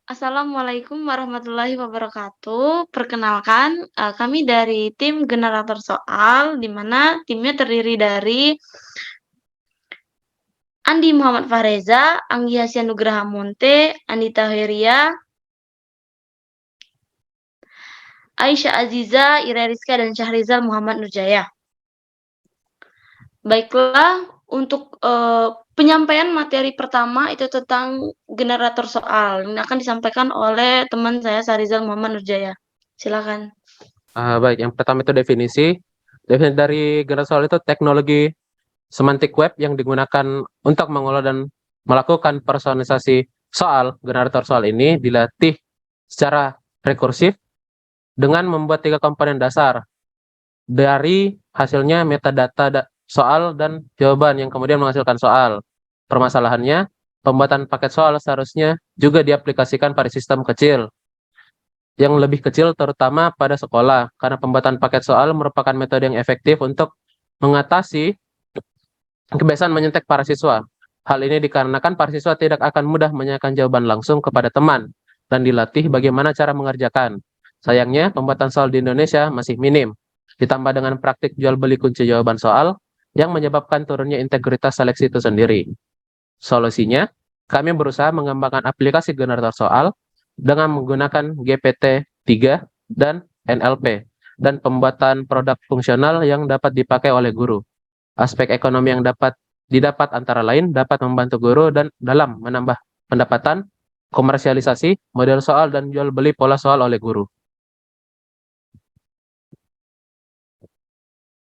Assalamualaikum warahmatullahi wabarakatuh. Perkenalkan, kami dari tim generator soal, di mana timnya terdiri dari Andi Muhammad Fahreza, Anggi Hasya Nugraha Munte, Anita Heria, Aisyah Aziza, Ira Rizka, dan Syahrizal Muhammad Nurjaya. Baiklah, untuk penyampaian materi pertama itu tentang generator soal. Ini akan disampaikan oleh teman saya, Syahrizal Muhammad Nurjaya. Silakan. Baik, yang pertama itu definisi. Definisi dari generator soal itu teknologi semantik web yang digunakan untuk mengolah dan melakukan personalisasi soal. Generator soal ini dilatih secara rekursif dengan membuat 3 komponen dasar. Dari hasilnya metadata soal dan jawaban yang kemudian menghasilkan soal. Permasalahannya, pembuatan paket soal seharusnya juga diaplikasikan pada sistem kecil, yang lebih kecil terutama pada sekolah, karena pembuatan paket soal merupakan metode yang efektif untuk mengatasi kebiasaan menyentek para siswa. Hal ini dikarenakan para siswa tidak akan mudah menanyakan jawaban langsung kepada teman dan dilatih bagaimana cara mengerjakan. Sayangnya, pembuatan soal di Indonesia masih minim, ditambah dengan praktik jual beli kunci jawaban soal yang menyebabkan turunnya integritas seleksi itu sendiri. Solusinya, kami berusaha mengembangkan aplikasi generator soal dengan menggunakan GPT-3 dan NLP, dan pembuatan produk fungsional yang dapat dipakai oleh guru. Aspek ekonomi yang didapat antara lain dapat membantu guru dan dalam menambah pendapatan, komersialisasi, model soal, dan jual beli pola soal oleh guru.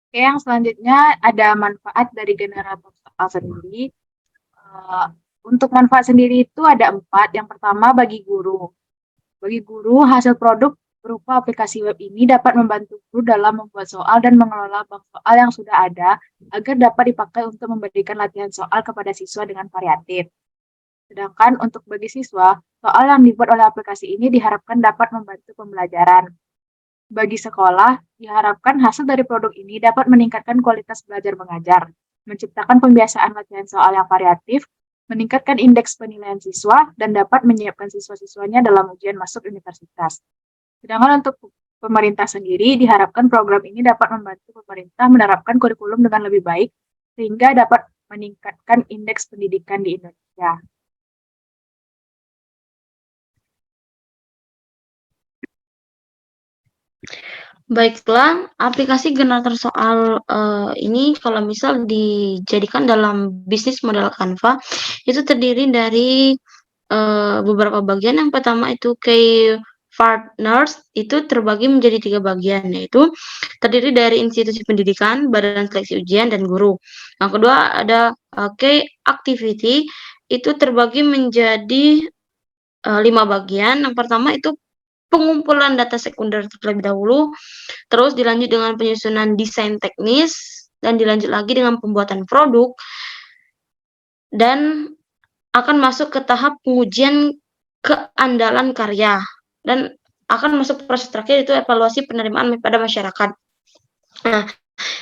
Oke, yang selanjutnya ada manfaat dari generator soal sendiri. Untuk manfaat sendiri itu ada 4. Yang pertama, bagi guru. Bagi guru, hasil produk berupa aplikasi web ini dapat membantu guru dalam membuat soal dan mengelola bank soal yang sudah ada agar dapat dipakai untuk memberikan latihan soal kepada siswa dengan variatif. Sedangkan untuk bagi siswa, soal yang dibuat oleh aplikasi ini diharapkan dapat membantu pembelajaran. Bagi sekolah, diharapkan hasil dari produk ini dapat meningkatkan kualitas belajar mengajar, menciptakan pembiasaan latihan soal yang variatif, meningkatkan indeks penilaian siswa, dan dapat menyiapkan siswa-siswanya dalam ujian masuk universitas. Sedangkan untuk pemerintah sendiri, diharapkan program ini dapat membantu pemerintah menerapkan kurikulum dengan lebih baik, sehingga dapat meningkatkan indeks pendidikan di Indonesia. Baiklah, aplikasi generator soal ini kalau misal dijadikan dalam bisnis model Canva, itu terdiri dari beberapa bagian. Yang pertama itu key partners, itu terbagi menjadi 3 bagian, yaitu terdiri dari institusi pendidikan, badan seleksi ujian, dan guru. Yang kedua ada key activity, itu terbagi menjadi 5 bagian. Yang pertama itu pengumpulan data sekunder terlebih dahulu, terus dilanjut dengan penyusunan desain teknis, dan dilanjut lagi dengan pembuatan produk, dan akan masuk ke tahap pengujian keandalan karya, dan akan masuk proses terakhir, itu evaluasi penerimaan pada masyarakat. Nah,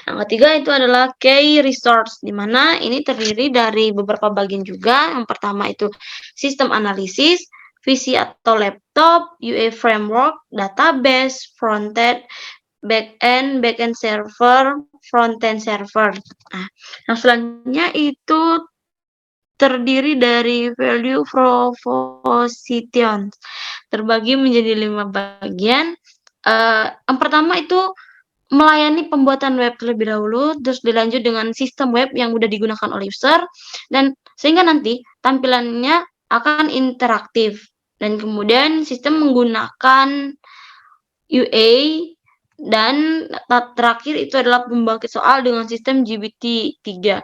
yang ketiga itu adalah key resource, di mana ini terdiri dari beberapa bagian juga. Yang pertama itu sistem analisis, PC atau laptop, UA framework, database, frontend, backend server, frontend server. Nah, yang selanjutnya itu terdiri dari value proposition, terbagi menjadi 5 bagian. Yang pertama itu melayani pembuatan web terlebih dahulu, terus dilanjut dengan sistem web yang mudah digunakan oleh user, dan sehingga nanti tampilannya akan interaktif. Dan kemudian sistem menggunakan UA, dan terakhir itu adalah pembangkit soal dengan sistem GPT-3.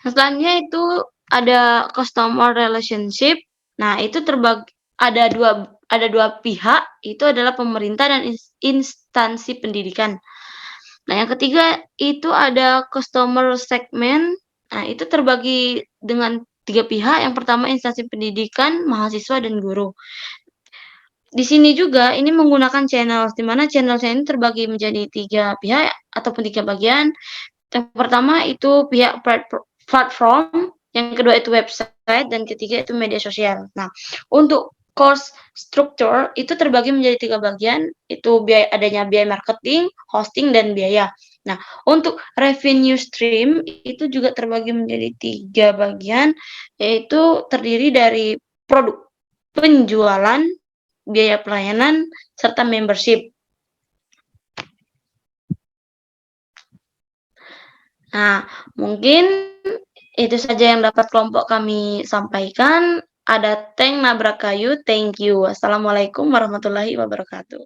Yang selanjutnya itu ada customer relationship. Nah, itu ada dua pihak, itu adalah pemerintah dan instansi pendidikan. Nah, yang ketiga itu ada customer segment. Nah, itu terbagi dengan 3 pihak. Yang pertama instansi pendidikan, mahasiswa, dan guru. Di sini juga ini menggunakan channel, di mana channel-nya ini terbagi menjadi 3 pihak ataupun 3 bagian. Yang pertama itu pihak platform, yang kedua itu website, dan ketiga itu media sosial. Nah, untuk cost structure itu terbagi menjadi 3 bagian, itu adanya biaya marketing, hosting, dan biaya. Nah, untuk revenue stream itu juga terbagi menjadi 3 bagian, yaitu terdiri dari produk, penjualan, biaya pelayanan, serta membership. Nah, mungkin itu saja yang dapat kelompok kami sampaikan. Ada Tank Nabrak Kayu, thank you. Wassalamualaikum warahmatullahi wabarakatuh.